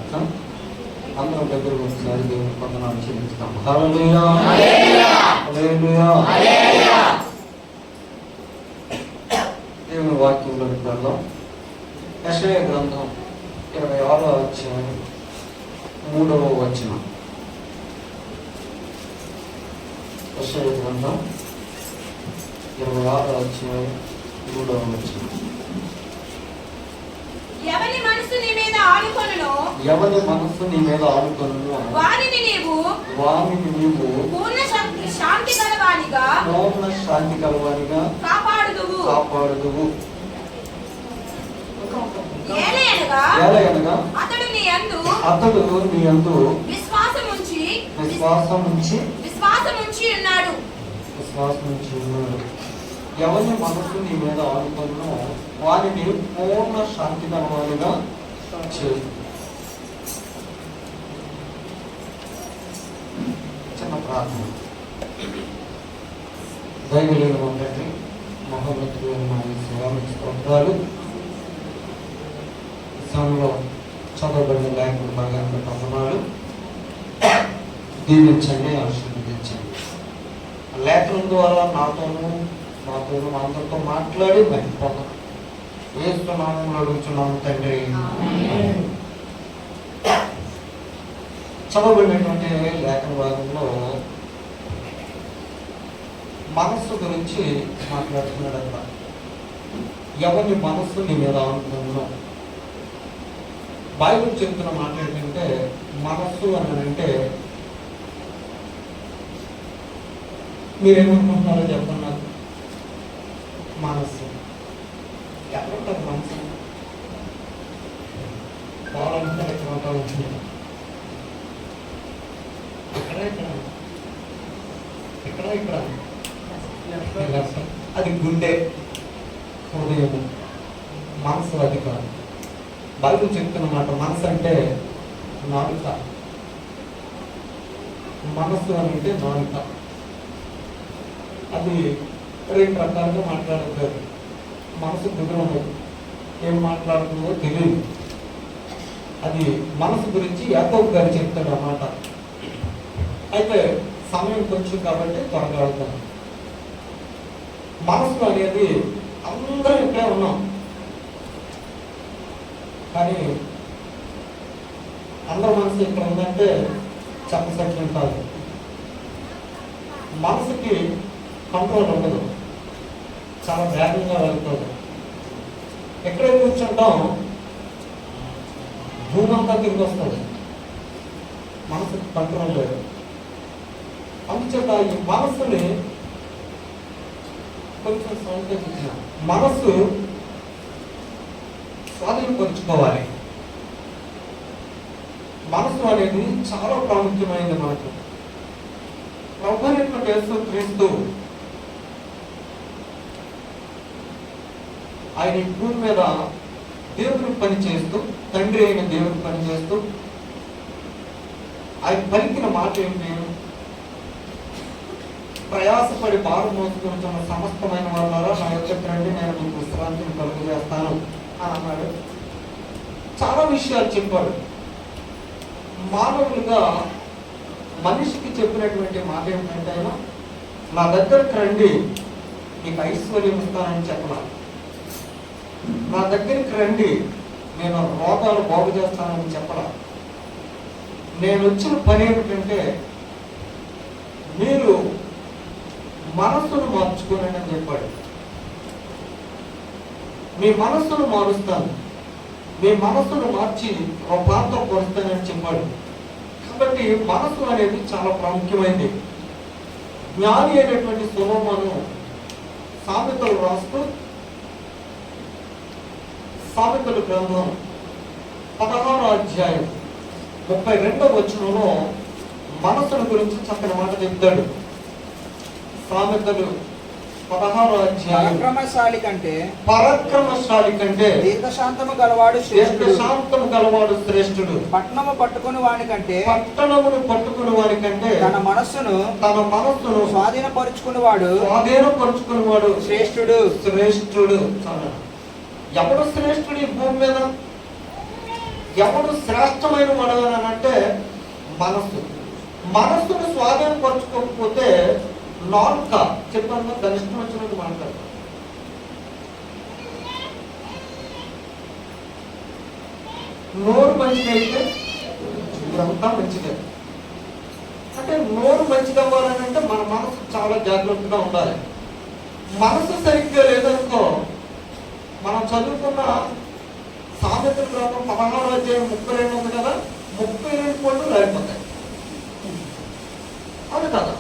అందరం దగ్గరకు ఒకసారి దేవుని వందనాలు చెల్లిస్తాం. హల్లెలూయా హల్లెలూయా. దేవుని వాక్యంలోకి వెళ్దాం. యెషయా గ్రంథం 26వ అధ్యాయం 3వ వచనం. యెషయా గ్రంథం 26వ అధ్యాయం 3వ వచనం. ఎవని మనసు నీ మీద ఆనుకొనునో వానిని నీవు పూర్ణ శాంతి గలవానిగా కాపాడుదువు. ఏలయనగా అతడు నీ యందు విశ్వాసముంచి ఉన్నాడు. ఎవరి మనసు నీ మీద ఆనుకున్నో వారిని పూర్ణ శాంతి గలవానిగా చేయి. చిన్న ప్రార్థన. దైవలీన తండ్రి, మహోన్నతులైన స్వామికి స్తోత్రాలు. సమయంలో చదవబడిన లేఖన భాగాన్ని వందనాలు. దీవించండి, ఆశీర్వదించండి. లేఖనం ద్వారా నాతోనూ అందరితో మాట్లాడి మర్చిపోతాం. యేసు నామములో అడుగుచున్నాము తండ్రి. చదవబడినటువంటి లేఖన భాగంలో మనస్సు గురించి మాట్లాడుతున్నాడు. అక్కడ ఎవరి మనస్సు నీ మీద అనుకుంటున్నా. బైబిల్ చెప్తున్న మాట ఏంటంటే, మనస్సు అని అంటే మీరేమనుకుంటున్నారో చెప్పండి నాకు. మనస్సు ఎక్కడ ఉంటుంది? మనసు పోవాలనుకుంటే ఎక్కడ ఉంటారు? ఇక్కడ అది గుండె, హృదయము. మనసు అది కాదు. బైబిల్ చెప్తున్నమాట మనసు అంటే నాలుక. మనస్సు అని అంటే నాలుక. అది రెండు రకాలుగా మాట్లాడతారు. మనసు కుదరదు, ఏం మాట్లాడుతుందో తెలియదు. అది మనసు గురించి యాకోబు గారు చెప్తాడు అన్నమాట. అయితే సమయం కొంచెం కాబట్టి త్వరగా వెళ్తాను. మనసు అనేది అందరం ఇక్కడే ఉన్నాం, కానీ అందరి మనసు ఇక్కడ ఉందంటే చెప్పసత్యం కాదు. మనసుకి కంట్రోల్ ఉండదు, చాలా వేగంగా వెళ్తుంది. ఎక్కడే కూర్చుంటాం భూమంతా తిరిగి వస్తుంది. మనసుకి కంట్రోల్ లేదు. అందుచేత ఈ మనస్సుని కొంచెం సంకేతించిన మనస్సు స్వాధీనపరుచుకోవాలి. మనసు అనేది చాలా ప్రాముఖ్యమైనది మనకు. ప్రభువైనటువంటి యేసుక్రీస్తు ఆయన ఈ భూమి మీద దేవుని పని చేస్తూ, తండ్రి అయిన దేవుని పని చేస్తూ ఆయన పలికిన మాట ఏంటి? ప్రయాసపడి భారం మోసుకుంటున్న సమస్తమైన వాళ్ళారా నా యొక్కకు రండి, నేను మీకు విశ్రాంతిని కలుగజేస్తాను అని అన్నాడు. చాలా విషయాలు చెప్పాడు. మానవులుగా మనిషికి చెప్పినటువంటి మాట ఏమిటంటే, ఆయన నా దగ్గరకు రండి మీకు ఐశ్వర్యం ఇస్తానని చెప్పలా. నా దగ్గరికి రండి నేను రోగాలు బాగు చేస్తానని చెప్పలా. నేను వచ్చిన పని ఏమిటంటే మీరు మనస్సును మార్చుకోనండి అని చెప్పాడు. మీ మనస్సును మారుస్తాను, మీ మనస్సును మార్చి రూపాంతరం పరుస్తానని చెప్పాడు. కాబట్టి మనస్సు అనేది చాలా ప్రాముఖ్యమైనది. జ్ఞాని అయినటువంటి సొలొమోను సామెతలు రాస్తూ సామెతల గ్రంథం 16వ అధ్యాయం 32వ వచనంలో మనస్సుల గురించి చక్కని మాట చెప్తాడు. సామెతలు 16వ అధ్యాయం పరాక్రమశాలి కంటే దీర్ఘశాంతము గలవాడు శ్రేష్ఠుడు. పట్టణమును పట్టుకుని వాని కంటే తన మనస్సును స్వాధీనపరుచుకుని వాడు శ్రేష్ఠుడు. ఎవడు శ్రేష్ఠుడు ఈ భూమి మీద? ఎవడు శ్రేష్టమైన వాడు అని అంటే మనస్సు. మనస్సును స్వాధీనపరచుకోకపోతే నాలుక చెప్పాను దాని ఇష్టం వచ్చినట్టు మాట్లాడతారు. నోరు మంచిదైతే ఇదంతా మంచిదే. అంటే నోరు మంచిది అవ్వాలని అంటే మన మనసు చాలా జాగ్రత్తగా ఉండాలి. మనసు సరిగ్గా లేదనుకో, మనం చదువుకున్న సామెతల గ్రంథం 16వ అధ్యాయం 32 ఉంది కదా, 32 పళ్ళు రాలిపోతాయి. అవును కదా,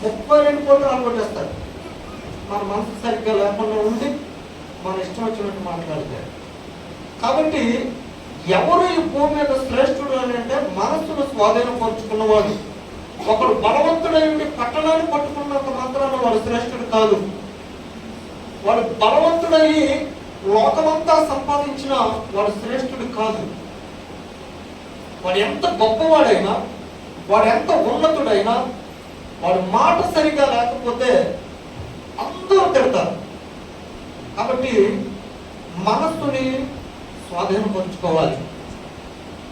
32 పళ్ళు రాలిపోటేస్తారు. మన మనసు సరిగ్గా లేకుండా ఉండి మన ఇష్టం వచ్చినట్టు మాట్లాడితే. కాబట్టి ఎవరు ఈ భూమి మీద శ్రేష్ఠుడు అని అంటే మనస్సును స్వాధీనపరుచుకున్నవాడు. ఒకడు బలవంతుడై పట్టణాన్ని పట్టుకున్నంత మాత్రాన వాడు శ్రేష్ఠుడు కాదు. వాడు బలవంతుడయి లోకమంతా సంపాదించిన వాడు శ్రేష్ఠుడు కాదు. వాడు ఎంత గొప్పవాడైనా, వాడు ఎంత ఉన్నతుడైనా, వాడు మాట సరిగా లేకపోతే అందరూ తిడతారు. కాబట్టి మనస్సుని స్వాధీనపరుచుకోవాలి.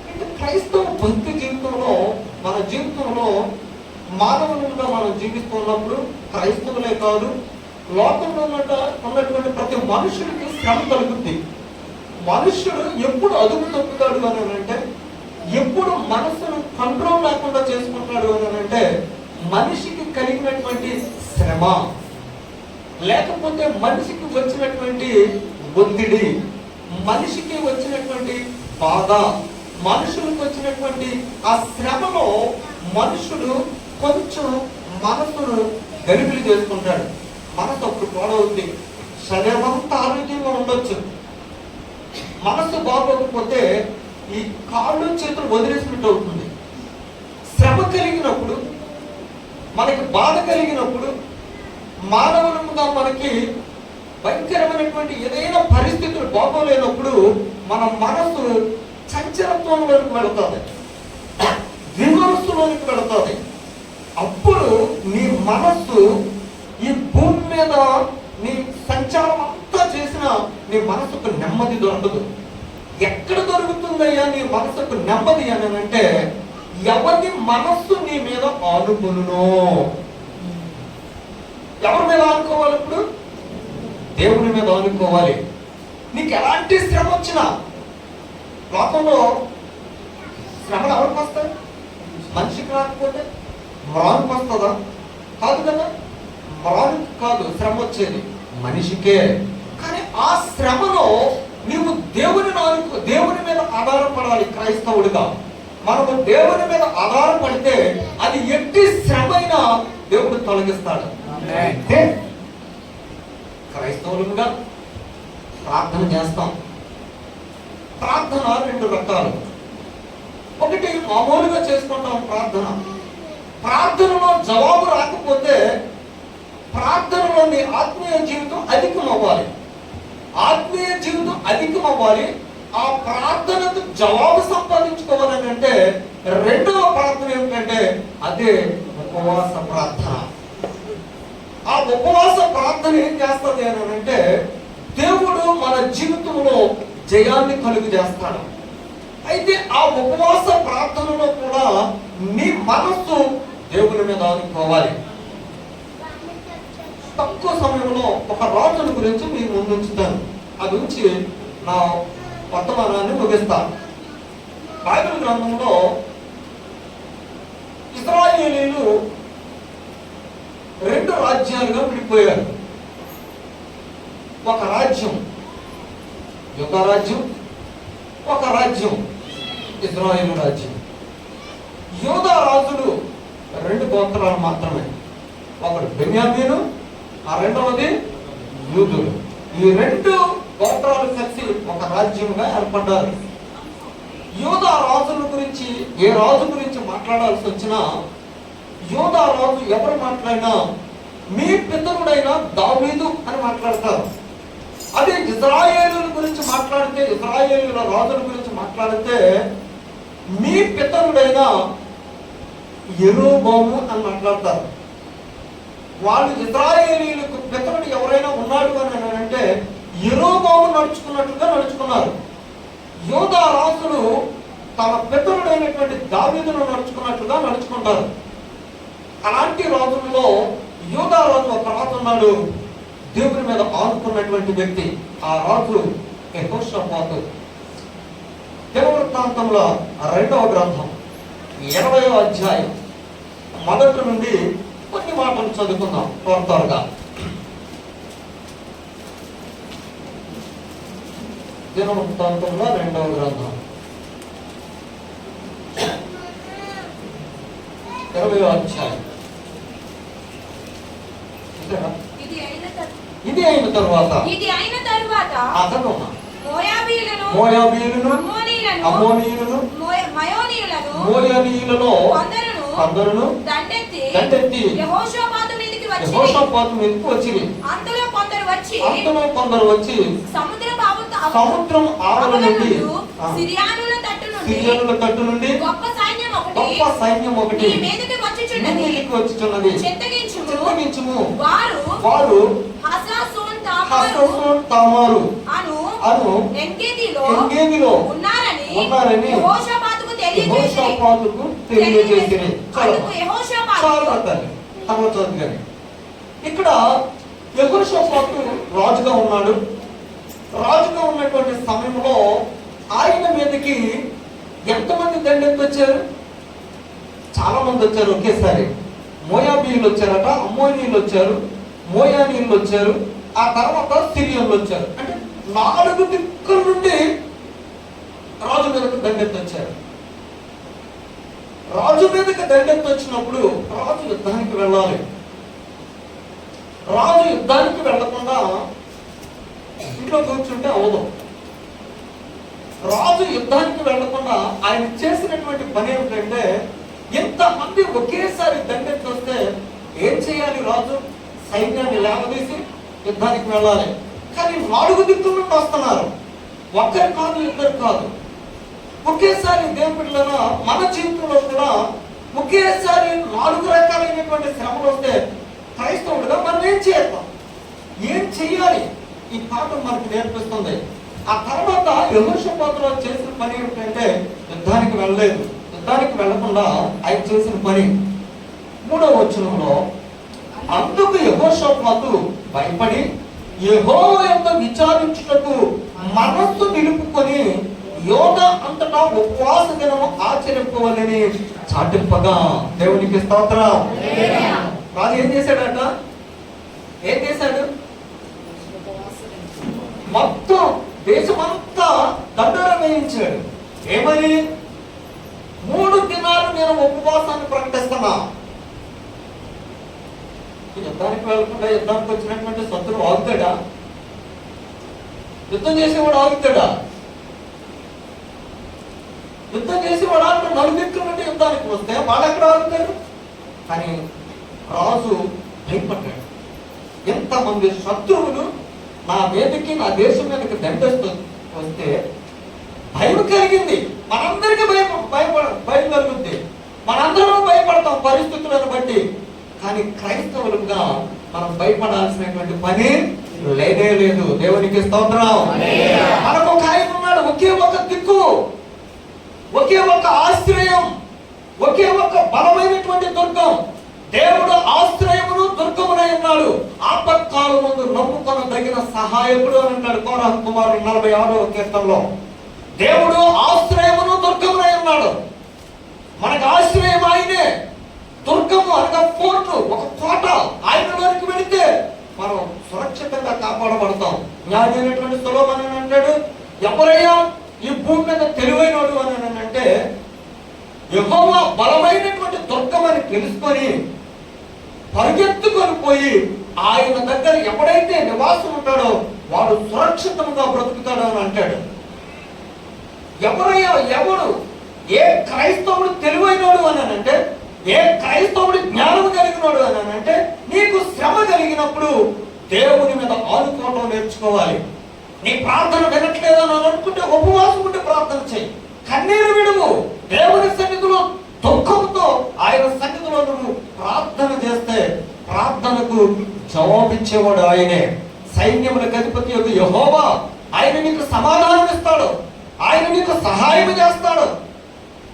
అంటే క్రైస్తవ భక్తి జీవితంలో, మన జీవితంలో మానవులుగా మనం జీవిస్తున్నప్పుడు క్రైస్తవులే కాదు, లోకంలో ఉన్నటువంటి ప్రతి మనుషుడికి శ్రమ కలుగుద్ది. మనుష్యుడు ఎప్పుడు అదుపు తప్పుతాడు అని అంటే, ఎప్పుడు మనస్సును కంట్రోల్ లేకుండా చేసుకుంటాడు అని అంటే మనిషికి కలిగినటువంటి శ్రమ, లేకపోతే మనిషికి వచ్చినటువంటి ఒత్తిడి, మనిషికి వచ్చినటువంటి బాధ, మనుషులకు వచ్చినటువంటి ఆ శ్రమలో మనుషుడు కొంచెం మనసును గరిబిలి చేసుకుంటాడు. మనసు అప్పుడు పాడవుద్ది. శరీరం అంతా ఆరోగ్యంగా ఉండొచ్చు, మనసు బాగోకపోతే ఈ కాళ్ళు చేతులు వదిలేసినట్టు అవుతుంది. శ్రమ కలిగినప్పుడు, మనకి బాధ కలిగినప్పుడు, మానవులుగా మనకి భయంకరమైనటువంటి ఏదైనా పరిస్థితులు బాగోలేనప్పుడు మన మనసు చంచలత్వంలోకి వెళుతుంది, విమర్శలోనికి వెళుతుంది. అప్పుడు నీ మనస్సు ఈ భూమి మీద నీ సంచారం అంతా చేసిన నీ మనసుకు నెమ్మది దొరకదు. ఎక్కడ దొరుకుతుందయ్యా నీ మనసుకు నెమ్మది అని అంటే, ఎవరి మనస్సు నీ మీద ఆనుకునునో. ఎవరి మీద ఆనుకోవాలి? ఇప్పుడు దేవుని మీద ఆనుకోవాలి. నీకు ఎలాంటి శ్రమ వచ్చినా, లోకంలో శ్రమలు ఎవరికి వస్తాయి? మనిషికి రాకపోతే మ్రానికి వస్తుందా? కాదు కదా, మ్రానికి కాదు శ్రమ వచ్చేది, మనిషికే. కానీ ఆ శ్రమలో నీవు దేవుని మీద ఆధారపడాలి. క్రైస్తవుడిగా మనము దేవుని మీద ఆధారపడితే అది ఎట్టి శ్రమైనా దేవుడు తొలగిస్తాడు. క్రైస్తవులుగా ప్రార్థన చేస్తాం. ప్రార్థన రెండు రకాలు. ఒకటి మామూలుగా చేసుకుంటాం ప్రార్థన. ప్రార్థనలో జవాబు రాకపోతే ప్రార్థనలో నీ ఆత్మీయ జీవితం అధికం అవ్వాలి. ఆత్మీయ జీవితం అధికం అవ్వాలి. ఆ ప్రార్థనకు జవాబు సంపాదించుకోవాలని అంటే రెండవ ప్రార్థన ఏమిటంటే అదే ఉపవాస ప్రార్థన. ఆ ఉపవాస ప్రార్థన ఏం చేస్తుంది అని అంటే దేవుడు మన జీవితంలో జయాన్ని కలుగు చేస్తాడు. అయితే ఆ ఉపవాస ప్రార్థనలో కూడా నీ మనస్సు దేవుని మీద ఆనుకోవాలి. తక్కువ సమయంలో ఒక రాజుల గురించి మీ ముందు ఉంచుతాను. అది ఉంచి నా వర్తమానాన్ని ముగిస్తాను. బైబిల్ గ్రంథంలో ఇశ్రాయేలీయులు రెండు రాజ్యాలుగా విడిపోయారు. ఒక రాజ్యం యూదా రాజ్యం, ఒక రాజ్యం ఇశ్రాయేలు రాజ్యం. యూదా రాజులు రెండు గోత్రాలు మాత్రమే. ఒకడు బెన్యామీను, ఆ రెండవది యూదులు. ఈ రెండు గోత్రాలు కలిసి ఒక రాజ్యంగా ఏర్పడ్డారు. యూదా రాజుల గురించి ఏ రాజు గురించి మాట్లాడాల్సి వచ్చినా యూదా రాజు ఎవరు మాట్లాడినా మీ పితరుడైన దావీదు అని మాట్లాడతారు. అదే ఇశ్రాయేలుల గురించి మాట్లాడితే, ఇశ్రాయేలుల రాజుల గురించి మాట్లాడితే మీ పితరుడైన యెరోబోము అని మాట్లాడతారు. వాళ్ళు ఇశ్రాయేలీయులకు పితరుడు ఎవరైనా ఉన్నాడు అని అంటే యెరోబోము నడుచుకున్నట్లుగా నడుచుకున్నారు. యూదా రాజులు తమ పితరుడైనటువంటి దావీదును నడుచుకున్నట్లుగా నడుచుకుంటారు. అలాంటి రోజుల్లో యూదా రాజు ఒక రాజు ఉన్నాడు, దేవుని మీద ఆనుకున్నటువంటి వ్యక్తి. ఆ రాజు యెహోషాపాతు. దినవృత్తాంతంలో 2వ గ్రంథం 20వ అధ్యాయం మొదటి నుండి కొన్ని మాటలు చదువుకుందాం త్వరగా. దినవృత్తాంతంలో 2వ గ్రంథం 20వ అధ్యాయం. ఇది అయిన తరువాత అతను మోయాబీయులను అమ్మోనీయులను మోయాబీయులలో కొందరును దండెత్తి యెహోషాపాతు మీదకి వచ్చిరి. అంతలో కొందరు వచ్చి సముద్రం ఆవల నుండి సిరియానుల తట్టు నుండి గొప్ప సైన్యం ఒకటి మీదకి వచ్చుచున్నది. చిత్తగించుము. వారు హససోన్ తామారు అను ఎంగేదిలో ఉన్నారని యెహోషాపాతుకు తెలియజేసిరి. యెహోషాపాతు ఇక్కడ యెహోషాపాతు రాజుగా ఉన్నాడు. రాజుగా ఉన్నటువంటి సమయంలో ఆయన మీదకి ఎంతమంది దండెత్తి వచ్చారు? చాలా మంది వచ్చారు ఒకేసారి. మోయాబీయులు వచ్చారట, అమ్మోనీయులు వచ్చారు, మోయానీయులు వచ్చారు, ఆ తర్వాత సిరియన్లు వచ్చారు. అంటే 4 దిక్కుల నుండి రాజు మీదకి దండెత్తి వచ్చారు. రాజు మీదకి దండెత్తి వచ్చినప్పుడు రాజు యుద్ధానికి వెళ్ళాలి. రాజు యుద్ధానికి వెళ్లకుండా ఇంట్లో కూర్చుంటే అవదు. రాజు యుద్ధానికి వెళ్లకుండా ఆయన చేసినటువంటి పని ఏమిటంటే, ఎంతమంది ఒకేసారి దండెత్తి వస్తే ఏం చేయాలి? రాజు సైన్యాన్ని లేవదీసి యుద్ధానికి వెళ్ళాలి. కానీ 4 దిక్కుల నుండి వస్తున్నారు. ఒక్కరు కాదు, ఇద్దరు కాదు. ఒకేసారి దేవుడిలో మన జీవితంలో కూడా ఒకేసారి 4 రకాలైనటువంటి శ్రమలు వస్తే క్రైస్తవుడుగా మనం ఏం చేద్దాం? ఏం చెయ్యాలి? ఈ పాఠం మనకు నేర్పిస్తుంది. ఆ తర్వాత యెహోషాపాతు చేసిన పని ఏమిటంటే, యుద్ధానికి వెళ్ళలేదు. యుద్ధానికి వెళ్లకుండా ఆయన చేసిన పని 3వ వచనంలో, అందుకు యెహోషాపాతు భయపడి యెహోవా యందు విచారించుటకు మనస్సు నిలుపుకొని యోధా అంతటా ఉపవాస దినము ఆచరింపవలని చాటింపగా. దేవునికి స్తోత్రం. రాజు ఏం చేశాడట? ఏం చేశాడు? మొత్తం దేశమంతా దండన వేయించాడు. ఏమని? 3 దినాలు నేను ఉపవాసాన్ని ప్రకటిస్తున్నా. యుద్ధానికి వెళ్ళకుండా యుద్ధానికి వచ్చినటువంటి శత్రువు ఆగుతాడా? యుద్ధం చేసేవాడు ఆగుతాడా? యుద్ధం చేసేవాడు అంటే 4 దిక్కుల నుండి యుద్ధానికి వస్తే వాళ్ళు ఎక్కడ ఆగుతారు? కానీ రాజు భయపడ్డాడు. ఎంతమంది శత్రువులు నా మీదకి, నా దేశం మీదకి దండేస్తూ వస్తే భయం కలిగింది. మనందరికీ భయం కలుగుద్ది. మనందరం భయపడతాం పరిస్థితులను బట్టి. కానీ క్రైస్తవులుగా మనం భయపడాల్సినటువంటి పని లేనే లేదు. దేవునికి స్తోత్రం. మనకు ఒక ఆయన ఉన్నాడు, ఒకే ఒక దిక్కు, ఒకే ఒక ఆశ్రయం, ఒకే ఒక బలమైనటువంటి దుర్గం. దేవుడు ఆశ్రయమును దుర్గమునై ఉన్నాడు. ఆపత్కాలమందు నమ్ముకొనదగిన సహాయకుడు అని అంటాడు కోరహ కుమారుడు 46వ కీర్తనలో. దేవుడు ఆశ్రయమును దుర్గమునై ఉన్నాడు. మనకు ఆశ్రయం ఆయనే. దుర్గము అనగా ఫోర్టు, ఒక కోట. ఆయనలోనికి వెళితే మనం సురక్షితంగా కాపాడబడతాం. జ్ఞానైనటువంటి సొలొమోను అంటాడు, ఎవరయ్యా ఈ భూమి మీద తెలివైనడు అని అంటే, యెహోవా బలమైనటువంటి దుర్గమని తెలుసుకొని పరిగెత్తుకొని పోయి ఆయన దగ్గర ఎవడైతే నివాసం ఉంటాడో వాడు సురక్షితంగా బ్రతుకుతాడు అని అంటాడు. ఎవరయ్యా? ఎవడు? ఏ క్రైస్తవుడు తెలివైనడు అని అంటే, ఏ క్రైస్తవుడు జ్ఞానం కలిగినోడు అని అంటే, నీకు శ్రమ కలిగినప్పుడు దేవుని మీద ఆనుకోవడం నేర్చుకోవాలి. నీ ప్రార్థన వినట్లేదని అనుకుంటే ఉపవాసం ఉంటే ప్రార్థన చేయి. కన్నీరు విడువు. దేవుని సన్నిధిలో దుఃఖంతో ఆయన సన్నిధిలో నువ్వు ప్రార్థన చేస్తే ప్రార్థనకు జవాబిచ్చేవాడు ఆయనే. సైన్యములకు అధిపతి యొక్క యెహోవా ఆయన నీకు సమాధానం ఇస్తాడు. ఆయన నీకు సహాయం చేస్తాడు.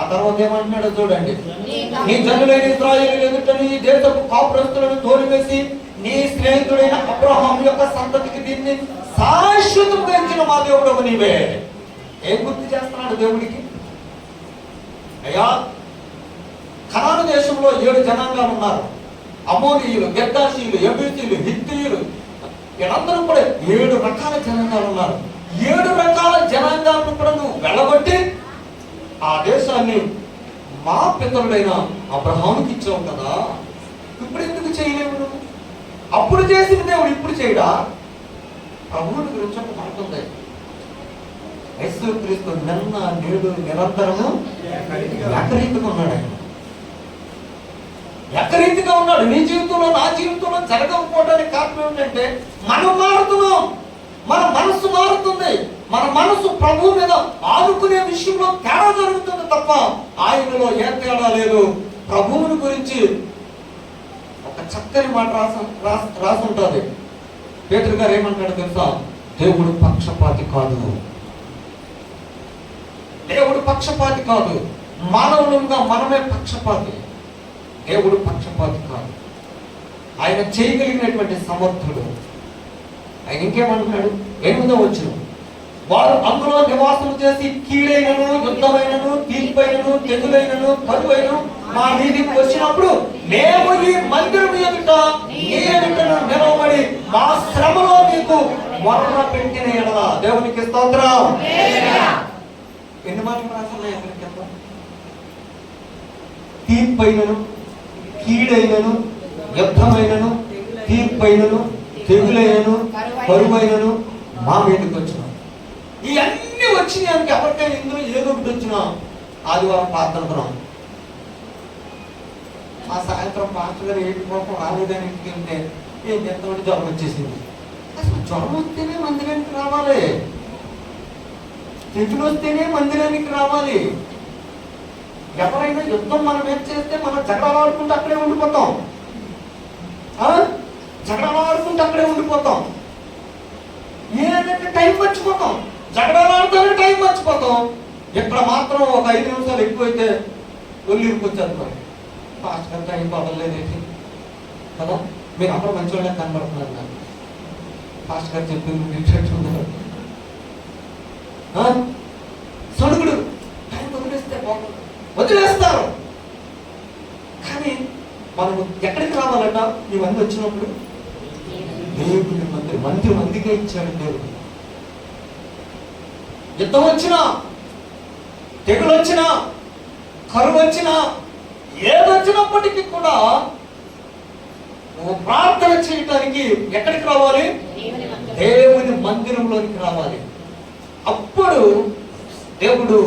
ఆ తర్వాత ఏమంటున్నాడో చూడండి. నీ జనులైన ఇశ్రాయేలు ఎదుట నీ దేశపు కాపురస్తులను తోలివేసి నీ స్నేహితుడైన అబ్రహాం యొక్క సంతతికి దీన్ని శాశ్వతంగా ఇచ్చిన మా దేవుడు నీవే. ఏం గుర్తు చేస్తున్నాడు దేవుడికి? అయ్యా, కనాను దేశంలో 7 జనాంగాలు ఉన్నారు. అమోనీయులు, గెర్గాషీయులు, యెబూసీయులు, హిత్తీయులు, వీళ్ళందరూ కూడా 7 రకాల జనాంగాలు ఉన్నారు. 7 రకాల జనాంగాలను కూడా నువ్వు వెళ్ళగొట్టి ఆ దేశాన్ని మా పితరుడైన అబ్రహాముకి ఇచ్చావు కదా, ఇప్పుడు ఎందుకు చేయలేవు నువ్వు? అప్పుడు చేసిన దేవుడు ఇప్పుడు చేయడా? ప్రభువుని గురించి ఒక మాట ఉంది. యేసుక్రీస్తు నిన్న నేడు నిరంతరము ఏకరీతిగా ఉన్నాడు. ఆయన ఏకరీతిగా ఉన్నాడు. నీ జీవితంలో నా జీవితంలో జరగకపోవడానికి కారణం ఏంటంటే మనం మారుతున్నాం, మన మనసు మారుతుంది. మన మనసు ప్రభువు మీద ఆనుకునే విషయంలో తేడా జరుగుతుంది తప్ప ఆయనలో ఏ తేడా లేదు. ప్రభువుని గురించి ఒక చక్కని మాట రాసి ఉంటుంది. పేతురు గారు ఏమంటాడు తెలుసా? దేవుడు పక్షపాతి కాదు. దేవుడు పక్షపాతి కాదు. మానవులుగా మనమే పక్షపాతి. దేవుడు పక్షపాతి కాదు. ఆయన చేయగలిగినటువంటి సమర్థుడు. ఆయన ఇంకేమంటున్నాడు? 8వ వచనం, వారు అందులో నివాసం చేసి కీడైనను, యుద్ధమైనను, తీర్పైనను, తెగులైనను, కరువైనను మా మీదికి వచ్చినప్పుడు మేము ఈ మందిరం ఎదుట నీ ఎదుటను నిలవబడి మా శ్రమలో నీకు మొర్ర పెట్టిన ఎడల. దేవునికి స్తోత్రం. ఎన్ని మాటలు రాసున్నాయి అక్కడికి? తీర్పైనను, కీడైనను, యుద్ధమైనను, తీర్పైనను, తెగులైనను, కరువైనను మా మీదకి వచ్చిన. ఇవన్నీ వచ్చినాయి. ఎవరికైనా ఇందులో ఏదో ఒకటి వచ్చినా ఆదివారం ప్రార్థనకున్నాం. ఆ సాయంత్రం పాస్టర్ గారు ఏంటి కోపం రాలేదని ఇంటికి వెళ్తే ఏం చేస్తామంటే జ్వరం వచ్చేసింది. అసలు జ్వరం వస్తేనే మందిరానికి రావాలి, తెగులు వస్తేనే మందిరానికి రావాలి. ఎవరైనా యుద్ధం మనం ఏం చేస్తే మనం జగడాలు ఆడుకుంటూ అక్కడే ఉండిపోతాం. జగడాలు ఆడుకుంటూ అక్కడే ఉండిపోతాం. ఏదంటే టైం మర్చిపోతాం. జగడాలు ఆడుతూనే టైం మర్చిపోతాం. ఇక్కడ మాత్రం ఒక 5 నిమిషాలు ఎక్కువైతే ఒళ్ళిరికి వచ్చేస్తాం. ఫాస్ట్ గా టైం పడలేదేంటి కదా? మీరు అప్పుడు మంచి వాళ్ళకి కనబడుతున్నారు. నాకు ఫాస్ట్ గా చెప్పింది సొడుగుడు టైం వదిలేస్తే బాగుంది, వదిలేస్తారు. కానీ మనము ఎక్కడికి రావాలట? ఇవన్నీ వచ్చినప్పుడు దేవుడి మందిరం మందిగా ఇచ్చాడు దేవుడు. యుద్ధం వచ్చినా, తెగులు వచ్చినా, కరువు వచ్చినా, ఏదొచ్చినప్పటికీ కూడా ప్రార్థన చేయటానికి ఎక్కడికి రావాలి? దేవుని మందిరంలోనికి రావాలి. అప్పుడు దేవుడు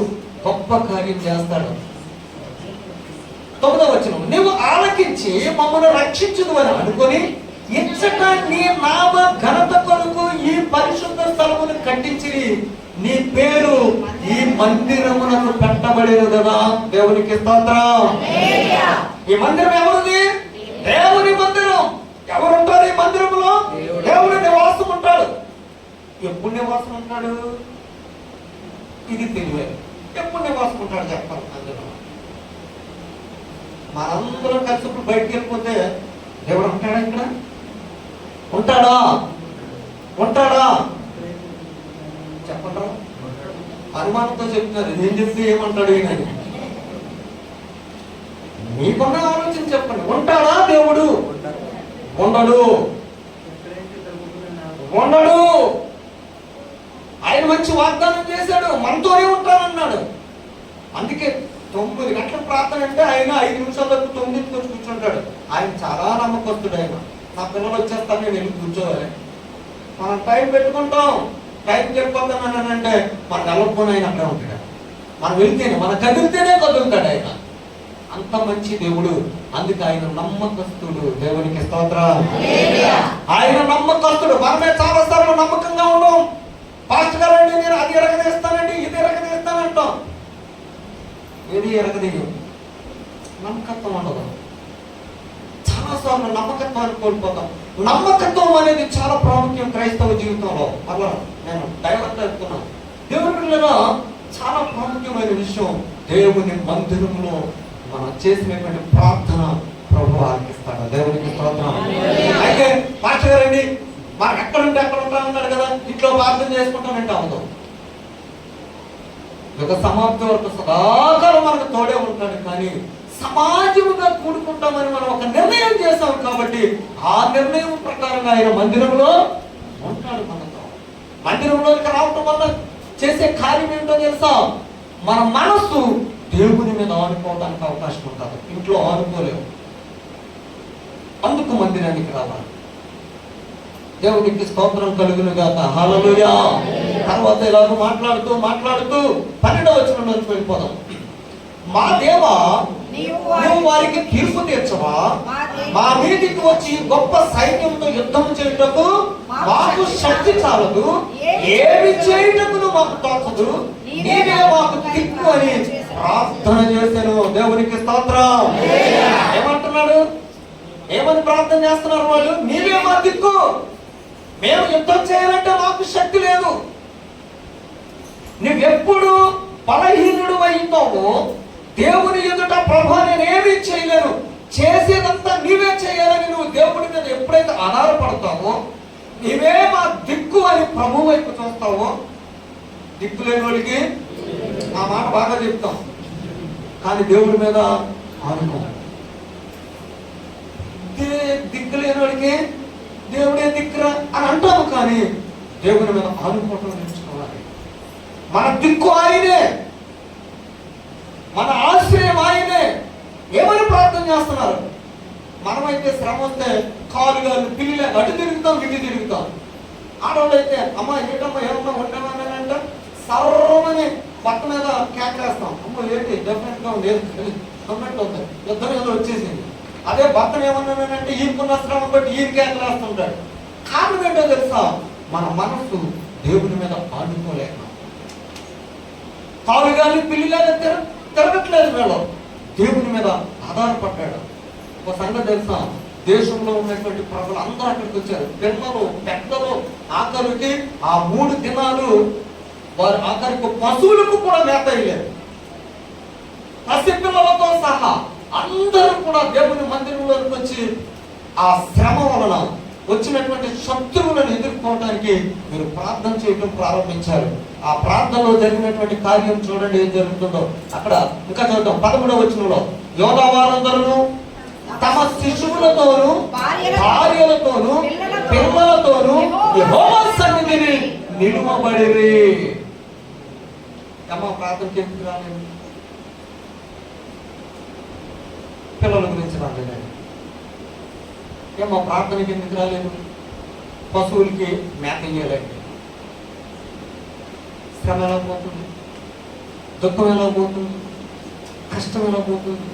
గొప్ప కార్యం చేస్తాడు. 9వ వచనం, నీవు ఆలకించి మమ్మల్ని రక్షించుదు అని అనుకొని ఇచ్చట నీ నామ ఘనత కొరకు ఈ పరిశుద్ధ స్థలమును కట్టించి నీ పేరు ఈ మందిరమునకు పెట్టబడేది కదా. దేవునికి స్తోత్రం. ఈ మందిరం ఎవరిది? దేవుని మందిరం. ఎవరుంటారు ఈ మందిరంలో? దేవుడు నివాసం ఉంటాడు. ఎప్పుడు నివాసం ఉంటాడు? ఇది తెలివే. ఎప్పుడు నివాసం ఉంటాడు చెప్పాలి. మందిరం మనందరం కలిసి ఇప్పుడు బయటికి వెళ్ళిపోతే దేవుడు ఉంటాడా? ఇక్కడ ఉంటాడా? ఉంటాడా? చెప్పండి. అనుమానంతో చెప్తున్నారు. నేను చెప్తే ఏమంటాడు ఈయన? మీకున్న ఆలోచన చెప్పండి. ఉంటాడా దేవుడు? ఉండడు. ఉండడు. ఆయన మంచి వాగ్దానం చేశాడు, మనతోనే ఉంటానన్నాడు. అందుకే 9 గంటల ప్రార్థన అంటే ఆయన 5 నిమిషాలకు 9కి వచ్చి కూర్చుంటాడు. ఆయన చాలా నమ్మకస్తుడు. ఆయన నా పిల్లలు వచ్చేస్తాను, నేను వెళ్ళి కూర్చోవాలి. మనం టైం పెట్టుకుంటాం. టైం చెప్పొద్దానంటే మన వెళ్ళకపోయినా ఆయన అక్కడే ఉంటాడు. మనం వెళ్తేనే, మన కదిలితేనే కదులుతాడు ఆయన. అంత మంచి దేవుడు. అందుకే ఆయన నమ్మకస్తుడు. దేవునికి స్తోత్రం. ఆయన నమ్మకస్తుడు. మనమే చాలా సార్లు నమ్మకంగా ఉన్నాం. పాస్టర్ గారు అండి నేను అది ఎరగదీస్తానండి, ఇది ఎరగదీస్తానంటాం. ఏది ఎరగదీయం? నమ్మకత్వం ఉండదు. చాలాసార్లు నమ్మకత్వాన్ని కోల్పోతాం. నమ్మకత్వం అనేది చాలా ప్రాముఖ్యం క్రైస్తవ జీవితంలో. అలా నేను డైవర్ట్ అవుతున్నాను. దేవుని పిల్లల చాలా ప్రాముఖ్యమైన విషయం దేవుని మందిరంలో మనం చేసినటువంటి ప్రార్థన ప్రభు ఆలకిస్తాడు. దేవునికి స్తోత్రం. అయితే పాస్టర్ గారండి మనం ఎక్కడుంటే అక్కడ ఉంటామన్నాడు కదా, ఇంట్లో ప్రార్థన చేసుకుంటానంటే అవదు. యుగ సమాప్తి వరకు సదాకాలం మనకు తోడే ఉంటాడు. కానీ సమాజముగా కూడుకుంటామని మనం ఒక నిర్ణయం చేస్తాం కాబట్టి ఆ నిర్ణయం ప్రకారంగా ఆయన మందిరంలో ఉంటాడు. మనతో మందిరంలోకి రావటం వల్ల చేసే కార్యం ఏంటో తెలుసా? మన మనస్సు దేవుని మీద ఆనుకోవడానికి అవకాశం ఉంటుంది. ఇంట్లో ఆనుకోలేము. అందుకు మందిరానికి రావాలి. దేవునికి స్తోత్రం కలుగును గాక. హల్లెలూయా. తర్వాత ఇలాగ మాట్లాడుతూ 12వ వచనంలోకి వెళ్ళిపోదాం. మా దేవా, నువ్వు వారికి తీర్పు తీర్చవా? మా మీదికి వచ్చి గొప్ప సైన్యంతో యుద్ధం చేయుటకు మాకు శక్తి చాలదు, ఏమి చేయుటకు మాకు తోచదు, నీవే మాకు దిక్కు అని ప్రార్థన చేశాను. దేవునికి స్తోత్రం. ఏమంటున్నాడు? ఏమని ప్రార్థన చేస్తున్నారు వాళ్ళు? నీవే మా దిక్కు, మేము యుద్ధం చేయాలంటే మాకు శక్తి లేదు. నువ్వెప్పుడు బలహీనుడు అవుతావో దేవుని ఎదుట ప్రభా నేనేమీ చేయలేను, చేసేదంతా నీవే చేయాలని నువ్వు దేవుడి మీద ఎప్పుడైతే ఆధారపడతావో, నీవే మా దిక్కు అని ప్రభు వైపు చూస్తావో, దిక్కు లేని వాడికి ఆ మాట బాగా చెప్తాం, కానీ దేవుడి మీద ఆనుకో. దిక్కు లేని వాడికి దేవుడే దిక్కురా అని అంటాము, కానీ దేవుని మీద ఆనుకోవటం నేర్చుకోవాలి. మన దిక్కు ఆయనే, మన ఆశ్రయం ఆయనే. ఏమని ప్రార్థన చేస్తున్నారు? మనమైతే శ్రమ వస్తే కాలుగా పిల్లి అటు తిరుగుతాం, ఇటు తిరుగుతాం. ఆడవాళ్ళు అయితే అమ్మ ఏటమ్మా ఏమన్నా ఉండమన్నానంట సర్వమని పక్క మీద కేకలేస్తాం. అమ్మ ఏంటి డెఫినెట్ గా ఉంది అన్నట్టు ఉంది, యుద్ధం ఏదో వచ్చేసింది. అదే భర్తను ఏమన్నానంటే ఈయనకున్న శ్రమ బట్టి ఈయన కేకలేస్తుంటాడు. కారణం ఏంటో తెలుసా? మన మనస్సు దేవుని మీద ఆడుకోలేక కాలుగాలి పిల్లిలాగా తిరగట్లేదు. వీళ్ళు దేవుని మీద ఆధారపడ్డాడు. ఒక సంగతి తెలుసా? దేశంలో ఉన్నటువంటి ప్రజలు అందరూ అక్కడికి వచ్చారు. పిల్లలు పెద్దలు, ఆఖరికి ఆ 3 దినాలు వారు ఆఖరికి పశువులకు కూడా మేత అయ్యారు. పసిపిల్లలతో సహా అందరూ కూడా దేవుని మందిరంలోకి వచ్చి ఆ శ్రమ వలన వచ్చినటువంటి శత్రువులను ఎదుర్కోవడానికి మీరు ప్రార్థన చేయడం ప్రారంభించారు. ఆ ప్రార్థనలో జరిగినటువంటి కార్యం చూడండి ఏం జరుగుతుందో. అక్కడ ఇంకా చూద్దాం 13వ వచనంలో, యోధావారందరూ తమ శిశువులతోనూ భార్యలతోనూ పిల్లలతోనూ యెహోవా సన్నిధిని నిలువబడిరి. అమ్మ ప్రార్థనకి ఎందుకు రాలేదు? పిల్లల గురించి రాలేదండి. ఏమో ప్రార్థనకి ఎందుకు రాలేదు? పశువులకి మేత ఇయ్యాలండి. శ్రమ ఎలా పోతుంది? దుఃఖం ఎలా పోతుంది? కష్టం ఎలా పోతుంది?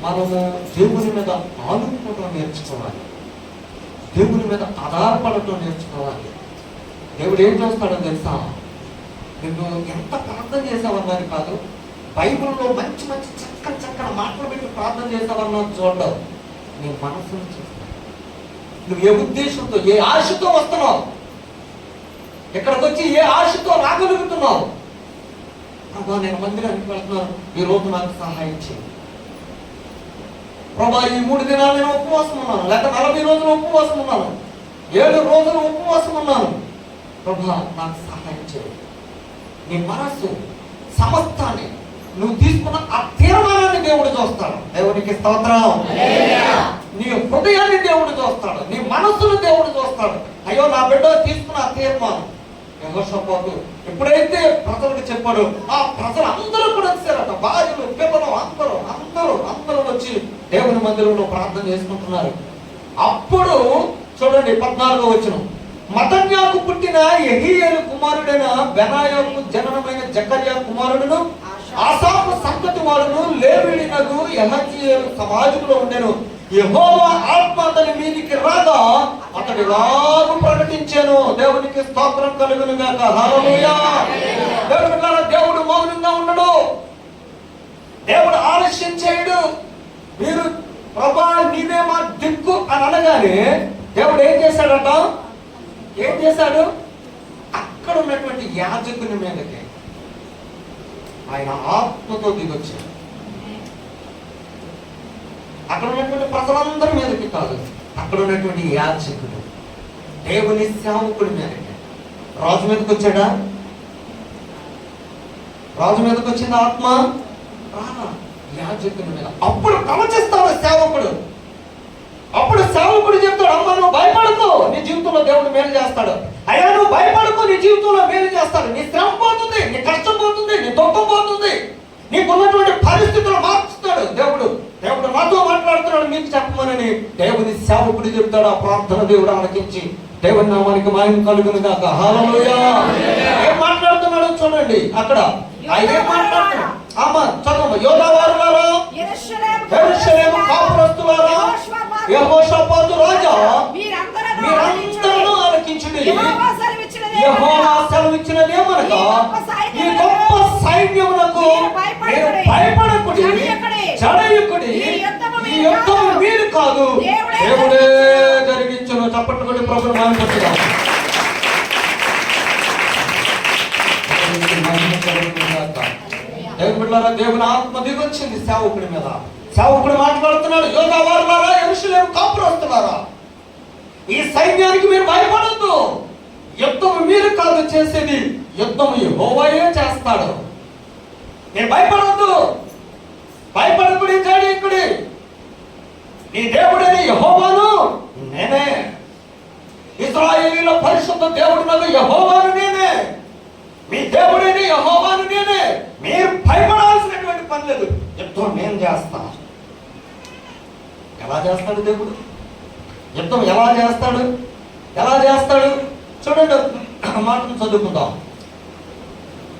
మనము దేవుని మీద ఆనుకోవడం నేర్చుకోవాలి. దేవుని మీద ఆధారపడటం నేర్చుకోవాలి. దేవుడు ఏం చేస్తాడో తెలుసా? నువ్వు ఎంత ప్రార్థన చేసావన్నది కాదు, బైబిల్లో మంచి మంచి చక్కని మాటలు పెట్టి ప్రార్థన చేసావన్నా చూడవు. నీ మనసును చూస్తావు. నువ్వు ఏ ఉద్దేశంతో, ఏ ఆశతో వస్తున్నావు, ఇక్కడికి వచ్చి ఏ ఆశతో రాగలుగుతున్నావు. ప్రభా నేను మందిరానికి వెళ్తున్నాను, ఈ రోజు నాకు సహాయం చేయి. ప్రభా ఈ 3 దినాలు నేను ఉపవాసం ఉన్నాను, లేక 40 రోజులు ఉపవాసం ఉన్నాను, 7 రోజులు ఉపవాసం ఉన్నాను, ప్రభా నాకు సహాయం చేయి. నీ మనస్సు సమస్తాన్ని నువ్వు తీసుకున్న ఆ తీర్మానాన్ని దేవుడు చూస్తాడు. దేవునికి స్తోత్రం. నీ హృదయాన్ని దేవుడు చూస్తాడు, నీ మనస్సును దేవుడు చూస్తాడు. అయ్యో నా బిడ్డ తీసుకున్న ఆ తీర్మానం. యెహోషాపాతు ఎప్పుడైతే ప్రజలకు చెప్పాడు, ఆ ప్రజలు అందరూ కూడా వచ్చారట. భార్యలు, పిల్లలు అందరూ వచ్చి దేవుని మందిరంలో ప్రార్థన చేసుకుంటున్నారు. అప్పుడు చూడండి 14వ వచనం, మతన్యాకు పుట్టిన యెహీయేలు కుమారుడైన బెనాయాకు జననమైన జకర్యా కుమారుడును ఆసాపు సంతతి వాడును లేవీయునగు యెహజీయేలు సమాజంలో ఉండెను. యెహోవా ఆత్మ అతని మీదికి రాగా అతడు ఇలాగ ప్రకటించాను. దేవునికి స్తోత్రం కలుగును గాక. హల్లెలూయా. దేవుడు మౌనంగా ఉండడు, దేవుడు ఆలస్యం చేయడు. మీరు ప్రభా నీవే మా దిక్కు అని అనగానే దేవుడు ఏం చేశాడట? ఏం చేశాడు? అక్కడ ఉన్నటువంటి యాజకుని మీదకి ఆయన ఆత్మతో దిగొచ్చాడు. అక్కడ ఉన్నటువంటి ప్రజలందరి మీదకి కాదు, అక్కడ ఉన్నటువంటి యాజకుడు, దేవుని సేవకుడి మీదకి. రాజు మీదకి వచ్చాడా? రాజు మీదకి వచ్చింది ఆత్మ రానా? యాజకుడి మీద. అప్పుడు ప్రవచిస్తాడు సేవకుడు. అప్పుడు సేవకుడు చెప్తాడు, అమ్మ నువ్వు భయపడకు, నీ జీవితంలో దేవుడు మేలు చేస్తాడు. అయ్యా నువ్వు భయపడకు, నీ జీవితంలో మేలు చేస్తాడు. నీ శ్రమ పోతుంది, నీ కష్టం పోతుంది, నీ దుఃఖం పోతుంది, నీకున్నటువంటి పరిస్థితులు మార్చుతాడు దేవుడు. దేవుడు నాతో మాట్లాడుతున్నాడు మీకు చెప్పమని దేవుని సేవకుడు చెప్తాడు. ఆ ప్రార్థన దేవుడు ఆలకించి దేవుని నామానికి మహిమ కలుగును గాక. హల్లెలూయా. ఏం మాట్లాడుతున్నాడో చూడండి అక్కడ. ఆయన ఏం మాట్లాడుతున్నాడు? చదువు. యోధావారులారా, యెరూషలేము కాపురస్తులారా, యెహోషాపాతు రాజా, మీరందరూ ఆలకించుడి. యెహోవా సెలవిచ్చినదేమనగా, ఈ గొప్ప సైన్యమునకు మీరు భయపడకుడి, జడయుకుడి. ఈ యుద్ధము మీరు కాదు, దేవుడే జరిగించును. చప్పట్లు కొట్టి ప్రభువుని మహిమపరచుదాం. దేవుని బిడ్డలారా, దేవుని ఆత్మ దిగొచ్చింది సేవకుడి మీద. సేవకుడు మాట్లాడుతున్నాడు, యోధావారులారా, యెరూషలేము కాపురస్తులారా, ఈ సైన్యానికి మీరు భయపడద్దు. యుద్ధం మీరు కాదు చేసేది, యుద్ధం యెహోవాయే చేస్తాడు. మీరు భయపడద్దు, భయపడకుడి, జడయుకుడి. నీ దేవుడని యెహోవాను నేనే, ఇశ్రాయేలీయుల పరిశుద్ధ దేవుడినగు యెహోవాను నేనే, మీ దేవుడని యెహోవాను నేనే. మీరు భయపడాల్సినటువంటి పని లేదు, యుద్ధం నేను చేస్తా. ఎలా చేస్తాడు దేవుడు? యుద్ధం ఎలా చేస్తాడు? ఎలా చేస్తాడు చూడండి. మాటను చదువుకుందాం.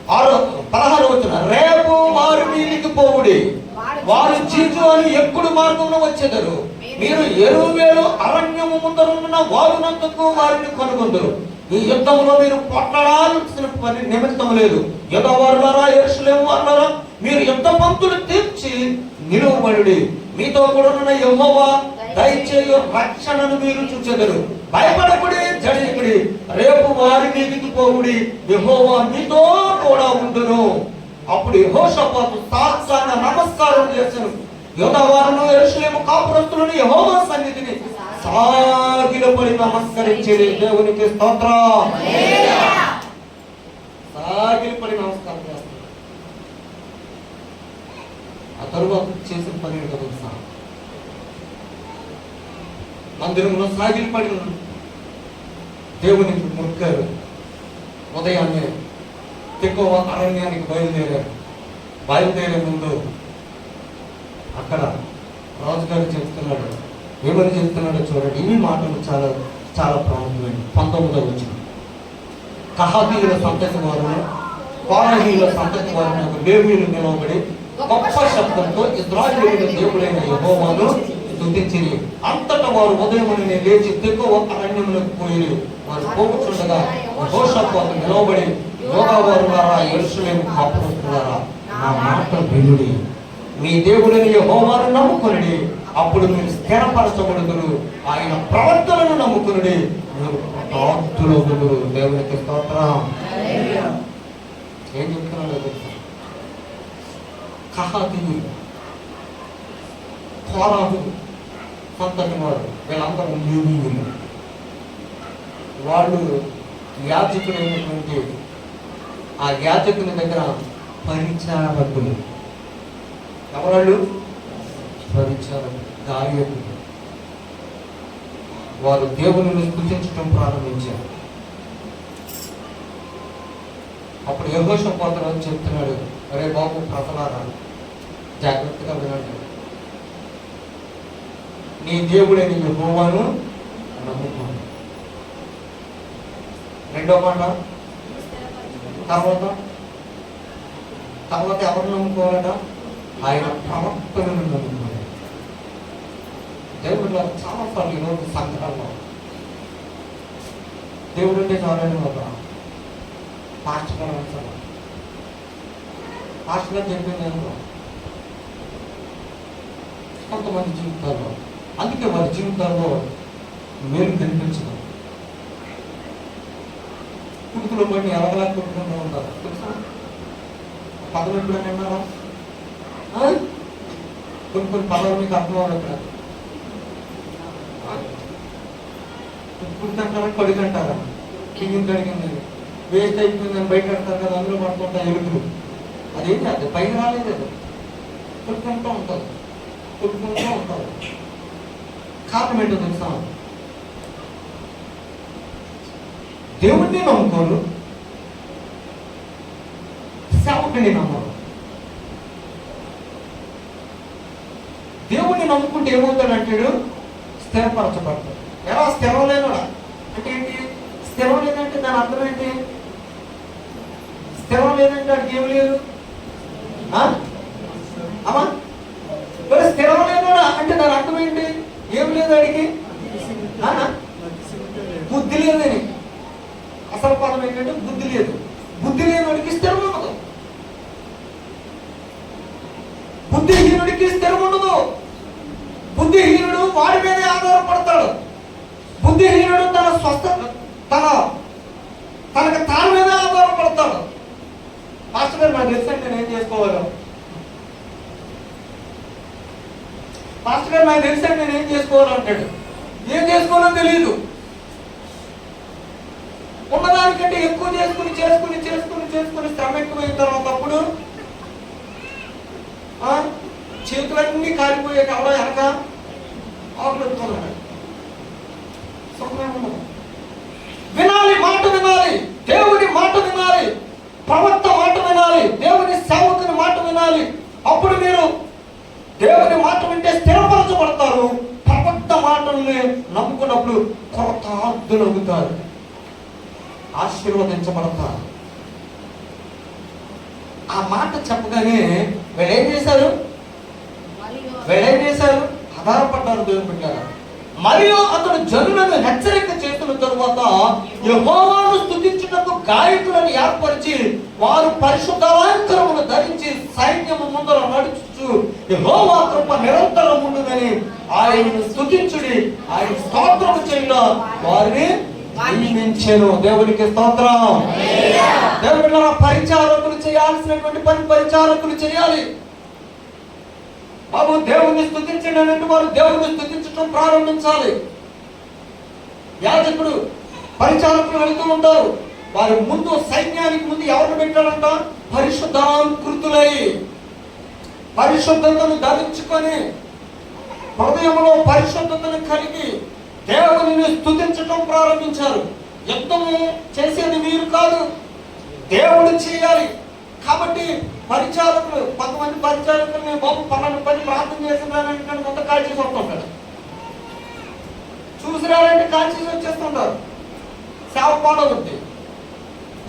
16 వచ్చిన, రేపు వారు మీదికి పోవుడి, వారు జీజు అని ఎక్కుడు మార్గంలో వచ్చేదరు. మీరు ఎరువేలు అరణ్యము ముందరున్న వారునందుకు వారిని కనుగొందరు. ఈ యుద్ధంలో మీరు పొట్టడాల్సిన పని నిమిత్తం లేదు. యోధావారులారా, యెరూషలేము వారులారా, మీరు యుద్ధ పంక్తులు తీర్చి నిలువబడి మీతో కూడా ఉన్న యెహోవా దయచేయు రక్షణను మీరు చూచెదరు. భయపడకుడి, జడయుకుడి. రేపు వారి మీదికి పోవుడి, యెహోవా మీతో కూడా ఉండును. అప్పుడు యెహోషాపాతు సాష్టాంగ నమస్కారం చేశాను. యోధావారును, యెరూషలేము కాపురస్తులను యెహోవా సన్నిధిని సాగిలపడి నమస్కరించేది. దేవునికి స్తోత్రం. సాగిలపడి నమస్కారం చేస్తారు. ఆ తరువాత చేసిన పని ఏంటో తెలుసా? మందిరంలో సాగిలపడి దేవునికి మొక్కారు. ఉదయాన్నే తెకోవ అరణ్యానికి బయలుదేరారు. బయలుదేరే ముందు అక్కడ రాజుగారు చెప్తున్నాడు. ఏమని చెప్తున్నాడో చూడండి. ఈ మాటలు చాలా చాలా ప్రాముఖ్యమైనవి. 19వ వచనం, కహాతీయుల సంతతి వారును కోరహీయుల సంతతి వారును లేవీయులు నిలవబడి గొప్ప శబ్దంతో ఇశ్రాయేలీయుల దేవుడైన యెహోవాను స్తుతించిరి. అంతటా వారు ఉదయమునే లేచి తెకోవ అరణ్యములకు పోయి వారు పోగుచుండగా యెహోషాపాతు నిలవబడి, యోధావారులారా, యెరూషలేము కాపురస్తులారా, నా మాట వినుడి, మీ దేవుడని యెహోవాను నమ్ముకొనుడి, అప్పుడు మీరు స్థిరపరచబడుదురు. ఆయన ప్రవర్తనను నమ్ముకొనుడి, మీరు ప్రాప్తులగుదురు. దేవునికి స్తోత్రం. ఏం చెప్తున్నాడో తెలుసా? కహాతీయులు, కోరాహు సంతతి వారు, వీళ్ళందరూ లేవీయులు. వాళ్ళు యాజకుడైనటువంటి ఆ యాజకుని దగ్గర పరిచారకులు. ఎవరు? పరిచారకులు, గాయకులు. వారు దేవుని స్తుతించడం ప్రారంభించారు. అప్పుడు యెహోషాపాతు రాజు చెప్తున్నాడు, అరే బాబు ప్రజలారా, జాగ్రత్తగా వినండి. నీ దేవుడైన యెహోవాను నమ్ముకోండి. రెండో మాట, తర్వాత ఎవరు నమ్ముకోవాలట? ఆయన ప్రవక్తలను నమ్ముకోవాలి. దేవుడు చాలా సార్లు ఈరోజు సంఘాల్లో దేవుడు అంటే చాలని ఒక పాస్టర్ గారు చెప్పింది కొంతమంది జీవితాల్లో, అందుకే వారి జీవితాల్లో మేలు కనిపించదు. కుడుకులో పడి ఎలగలా కొట్టుకుంటూ ఉంటారు. పదం ఎప్పుడైనా విన్నారా? కొన్ని కొన్ని పదాలు మీకు అర్థం అవ్వదు. ఇప్పుడు తింటారా కడుగు అంటారా? కింద కడిగింది వేస్ట్ అయిపోయిందని బయట కడతారు కదా, అందులో పడుతుంటాయి ఎలుగులు. అదేంటి అది పైన రాలేదు, అది కొట్టుకుంటూ ఉంటుంది, కొట్టుకుంటూ ఉంటుంది. కారణం ఏంటో తెలుసా? దేవుణ్ణి నమ్ముకోరు, సేవకుని నమ్మరు. దేవుణ్ణి నమ్ముకుంటే ఏమవుతాడంటాడు? స్థిరపరచబడతాడు. ఎలా స్థిరం లేనుడా అంటే ఏంటి? స్థిరం లేదంటే దాని అర్థం ఏంటి? స్థిరం లేదంటే వాడికి ఏం లేదు అమ్మా. మరి స్థిరం లేనుడా అంటే దాని అర్థం ఏంటి? ఏం లేదు వాడికి, బుద్ధి లేదని. అసలు పదం ఏంటంటే బుద్ధి లేదు. బుద్ధి లేని వాడికి స్థిరం ఉండదు, బుద్ధిహీనుడికి స్థిరం ఉండదు. బుద్ధిహీనుడు వాడి మీదే ఆధారపడతాడు. బుద్ధిహీనుడు తన తనకు తాను మీద ఆధారపడతాడు. మాస్టర్ గారు నాకు తెలుసండి నేను ఏం చేసుకోవాలో, మాస్టర్ గారు నాకు తెలుసండి నేను ఏం చేసుకోవాలంటాడు. ఏం చేసుకోవాలో తెలియదు. ఉన్నదానికంటే ఎక్కువ చేసుకుని చేసుకుని చేసుకుని చేసుకుని శ్రమ ఎక్కువైన తర్వాత అప్పుడు చేతులన్నీ కాలిపోయే కావడం వెనక ఆకులు ఎత్తుకున్నాడు. వినాలి, మాట వినాలి, దేవుని మాట వినాలి, ప్రవక్త మాట వినాలి, దేవుని సేవకుని మాట వినాలి. అప్పుడు మీరు దేవుని మాట వింటే స్థిరపరచబడతారు. ప్రవక్త మాటల్ని నమ్ముకున్నప్పుడు కృతార్థులవుతారు, ఆశీర్వదించబడతారు. ఆ మాట చెప్పగానే వీళ్ళేం చేశారు? ఆధారపడ్డారు దేవుని బిడ్డలారా. మరియు అతడు జనులను హెచ్చరిక చేసిన తరువాత యెహోవాను స్తుతించుటకు గాయకులను ఏర్పరిచి వారు పరిశుద్ధాలంకరమును ధరించి సైన్యము ముందర నడుచుచు యెహోవా కృప నిరంతరం ఉండునని ఆయనను స్తుతించుడి, ఆయన స్తోత్రము చేయగా వారిని నియమించెను. దేవునికి స్తోత్రం. దేవుని బిడ్డలారా, పరిచారకులు చేయాల్సినటువంటి పని పరిచారకులు చేయాలి. బాబు దేవుని స్తుతించండి అంటే వారు దేవుని స్తుతించడం ప్రారంభించాలి. యాజకుడు పరిచారకులు వెళుతూ ఉంటారు. వారి ముందు సైన్యానికి ముందు ఎవరు పెట్టారంట? పరిశుద్ధాంకృతులై పరిశుద్ధతను ధరించుకొని హృదయంలో పరిశుద్ధతను కలిగి దేవుని స్తుతించడం ప్రారంభించారు. యుద్ధము చేసేది వీరు కాదు, దేవుడు చేయాలి. కాబట్టి పరిచారకులు, కొంతమంది పరిచారకులు బాబు 12 పని ప్రార్థన చేస్తున్నారంటే కొంత కాల్చేసి వస్తుంటారు, చూసిరారంటే కాల్చేసి వచ్చేస్తుంటారు. సేవ పాడవుద్ది.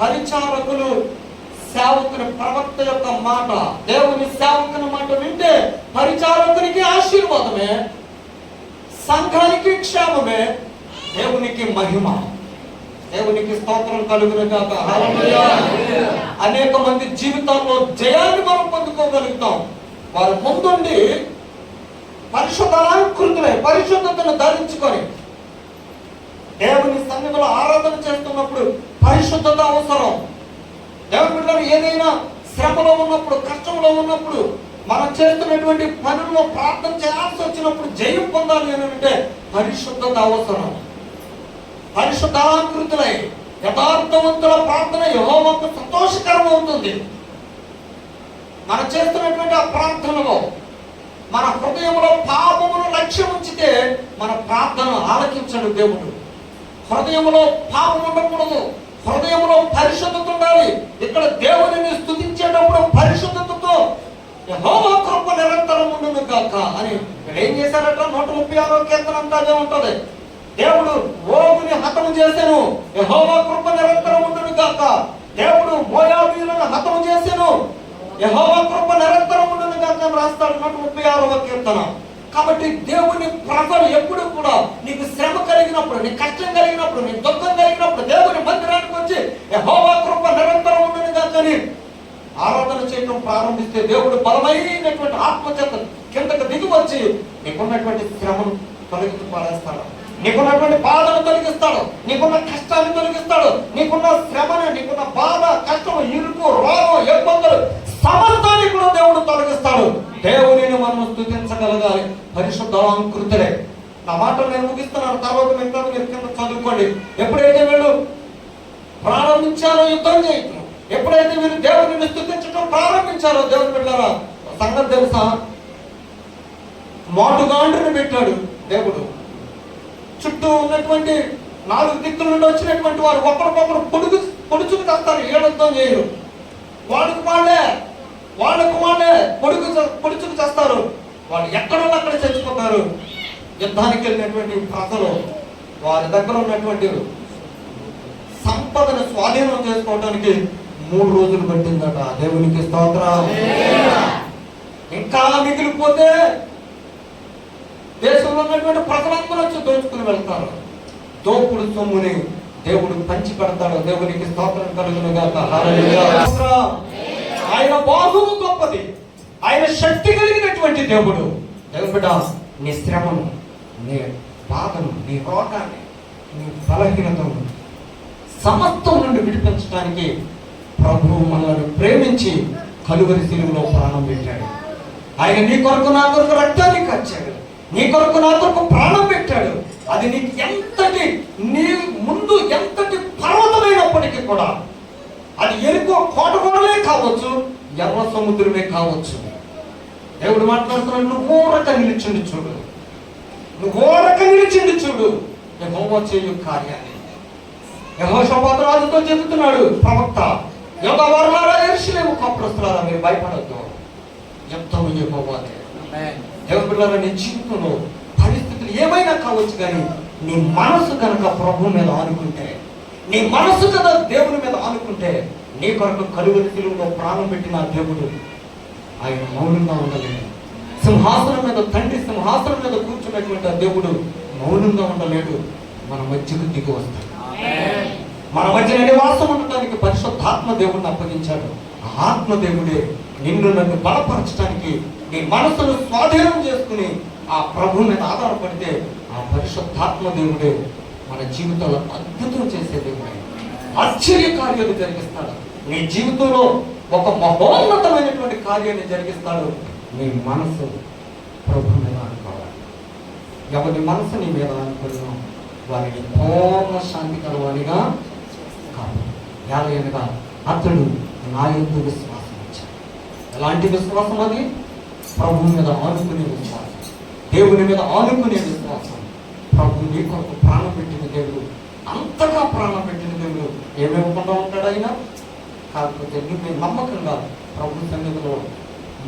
పరిచారకులు సేవకుని ప్రవక్త యొక్క మాట, దేవుని సేవకుని మాట వింటే పరిచారకునికి ఆశీర్వాదమే, సంఘానికి క్షేమమే, దేవునికి మహిమ. దేవునికి స్తోత్రం కలుగును గాక. హల్లెలూయా. అనేక మంది జీవితాల్లో జయాన్ని మనం పొందుకోగలుగుతాం. వారు ముందుండి పరిశుద్ధాలంకృతులై పరిశుద్ధతను ధరించుకొని దేవుని సన్నిధిలో ఆరాధన చేస్తున్నప్పుడు పరిశుద్ధత అవసరం. దేవుని బిడ్డలు ఏదైనా శ్రమలో ఉన్నప్పుడు, కష్టంలో ఉన్నప్పుడు, మనం చేస్తున్నటువంటి పనుల్లో ప్రార్థన చేయాల్సి వచ్చినప్పుడు జయం పొందాలి అని అంటే పరిశుద్ధత అవసరం. పరిశుద్ధాలంకృతులై యథార్థవంతుల ప్రార్థన యెహోవాకు సంతోషకరం అవుతుంది. మనం చేస్తున్నటువంటి ఆ ప్రార్థనలో మన హృదయంలో పాపమును లక్ష్యం ఉంచితే మన ప్రార్థన ఆలకించడు దేవుడు. హృదయంలో పాపం ఉండకూడదు, హృదయంలో పరిశుద్ధత ఉండాలి. ఇక్కడ దేవునిని స్తుతించేటప్పుడు పరిశుద్ధతతో యెహోవా కృప నిరంతరం ఉండును గాక అని ఏం చేశారట? 136వ కీర్తన అంతా అదే ఉంటది. దేవుడు ఓగుని హతము చేసెను, యెహోవా కృప నిరంతరం ఉండును గాక. దేవుడు మోయాబీయులను హతము చేసెను, యెహోవా కృప నిరంతరం ఉండును గాక అని రాస్తాడు 136వ కీర్తన. కాబట్టి దేవుని ప్రజలు ఎప్పుడు కూడా నీకు శ్రమ కలిగినప్పుడు, నీకు కష్టం కలిగినప్పుడు, నీకు దుఃఖం కలిగినప్పుడు దేవుని మందిరానికి వచ్చి యెహోవా కృప నిరంతరం ఉండును గాక అని ఆరాధన చేయడం ప్రారంభిస్తే దేవుడు బలమైనటువంటి ఆత్మచేత కిందకు దిగి వచ్చి నీకున్నటువంటి శ్రమను తొలగించి పారేస్తాడు, నీకున్నటువంటి బాధను తొలగిస్తాడు, నీకున్న కష్టాన్ని తొలగిస్తాడు, నీకున్న శ్రమను, నీకున్న బాధ, కష్టం, ఇరుకు, రోగం, ఇబ్బందులు, సమస్తాన్ని కూడా దేవుడు తొలగిస్తాడు. దేవునిని మనం స్తుతించగలగాలి. పరిశుద్ధాంకృతులే. నా మాటలు నేను ముగిస్తున్నాను, తర్వాత మిగతా మీరు కింద చదువుకోండి. ఎప్పుడైతే వీళ్ళు ప్రారంభించారో యుద్ధం చేయటం, ఎప్పుడైతే వీళ్ళు దేవుడిని స్తుతించడం ప్రారంభించారో, దేవుని బిడ్డలారా సంగతి తెలుసా, మాటుగాండ్రుని పెట్టాడు దేవుడు. చుట్టూ ఉన్నటువంటి 4 దిక్కుల నుండి వచ్చినటువంటి వారు ఒకరికొకరు పొడుచుకు చేస్తారు, ఏడొద్దం చేయరు. వాళ్ళకు వాళ్ళే పొడుచుకు చేస్తారు. వాళ్ళు ఎక్కడున్నా అక్కడ చచ్చిపోతారు. యుద్ధానికి వెళ్ళినటువంటి ప్రజలు వారి దగ్గర ఉన్నటువంటి సంపదను స్వాధీనం చేసుకోవడానికి 3 రోజులు పట్టిందట. దేవునికి స్తోత్రం. ఇంకా మిగిలిపోతే దేశంలో ఉన్నటువంటి ప్రజలందరూ వచ్చి దోచుకుని వెళ్తారు. దోపుడు సొమ్ముని దేవుడు పంచి పెడతాడు. దేవునికి స్తోత్రం కలుగును గాక. హల్లెలూయా. ఆయన బాహువు గొప్పది, ఆయన శక్తి కలిగినటువంటి దేవుడు. దేవుని బిడ్డ, నీ శ్రమను, నీ బాధను, నీ రోగాన్ని, నీ బలహీనతను సమస్తం నుండి విడిపించడానికి ప్రభువు మనల్ని ప్రేమించి కలువరి శిలువలో ప్రాణం పెట్టాడు. ఆయన నీ కొరకు నా కొరకు రక్తాన్ని ఖర్చాడు, నీ కొరకు నా కొరకు ప్రాణం పెట్టాడు. అది నీకు ఎంతటి, నీ ముందు ఎంతటి పర్వతమైనప్పటికీ కూడా, అది ఎరుకో కోటగోడలే కావచ్చు, ఎర్ర సముద్రమే కావచ్చు. దేవుడు మాట్లాడుతున్నాడు, నువ్వు ఊరక నిలిచిండి చూడు, నువ్వు ఊరక నిలిచిండి చూడు యెహోవా చేయు కార్యాన్ని. యెహోషాపాతు రాజుతో చెబుతున్నాడు ప్రవక్త, యోధవారులారా, యెరూషలేము కాపురస్తులారా, మీరు భయపడొద్దు, యుద్ధము యెహోవాదే. దేవుని బిడ్డలారా, నీ జీవితంలో పరిస్థితులు ఏమైనా కావచ్చు, కానీ నీ మనసు కనుక ప్రభు మీద ఆనుకుంటే, నీ మనసు కదా దేవుని మీద ఆనుకుంటే, నీ కొరకు కలువరి శిలువలో ప్రాణం పెట్టిన దేవుడు ఆయన మౌనంగా ఉండలేడు. సింహాసనం మీద, తండ్రి సింహాసనం మీద కూర్చున్నటువంటి ఆ దేవుడు మౌనంగా ఉండలేడు. మన మధ్యకు దిగి వస్తాడు. మన మధ్య నివాసం ఉండటానికి పరిశుద్ధాత్మ దేవుడిని అప్పగించాడు. ఆ ఆత్మ దేవుడే నిన్ను నన్ను బలపరచడానికి, నీ మనసును స్వాధీనం చేసుకుని ఆ ప్రభు మీద ఆధారపడితే ఆ పరిశుద్ధాత్మ దేవుడే మన జీవితంలో అద్భుతం చేసే దేవుడే. ఆశ్చర్య కార్యాలు జరిగిస్తాడు. నీ జీవితంలో ఒక మహోన్నతమైనటువంటి కార్యాన్ని జరిగిస్తాడు. నీ మనసు ప్రభు మీద అనుకోవాలి. ఎవరి మనసు నీ మీద అనుకున్నా వారిని పూర్ణ శాంతి కలవానిగా కాదు. యాలయనగా అతడు నా యందు విశ్వాసం ఇచ్చాడు. ఎలాంటి విశ్వాసం అది? ప్రభు మీద ఆనుకునే విశ్వాసం, దేవుని మీద ఆనుకునే విశ్వాసం. ప్రభు నీ కొరకు ప్రాణం పెట్టిన దేవుడు, అంతగా ప్రాణం పెట్టిన దేవుడు ఏమేమకుండా ఉంటాడు ఆయన. కాకపోతే నువ్వు నమ్మకంగా ప్రభు సన్నిధిలో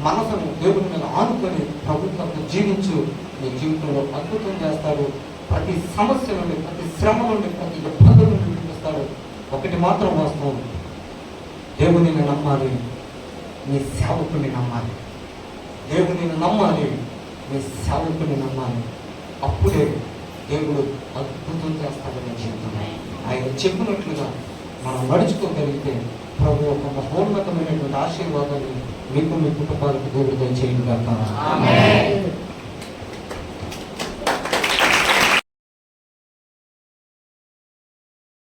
మనసును దేవుని మీద ఆనుకొని ప్రభుత్వంతో జీవించు. నీ జీవితంలో అద్భుతం చేస్తాడు. ప్రతి సమస్య నుండి, ప్రతి శ్రమ నుండి, ప్రతి ఇబ్బందుల నుండి విడిపిస్తాడు. ఒకటి మాత్రం వాస్తవం, దేవునిని నమ్మాలి, నీ సేవకుని నమ్మాలి. దేవునిని నమ్మాలి, నీ సేవకుని నమ్మాలి. అప్పుడే దేవుడు అద్భుతం చేస్తాడు నీ జీవితంలో. ఆయన చెప్పినట్లుగా మనం నడుచుకోగలిగితే ప్రభు ఒక మహోన్నతమైనటువంటి ఆశీర్వాదాన్ని మీకు, మీ కుటుంబాలకు దేవుడితో చేయుగాక.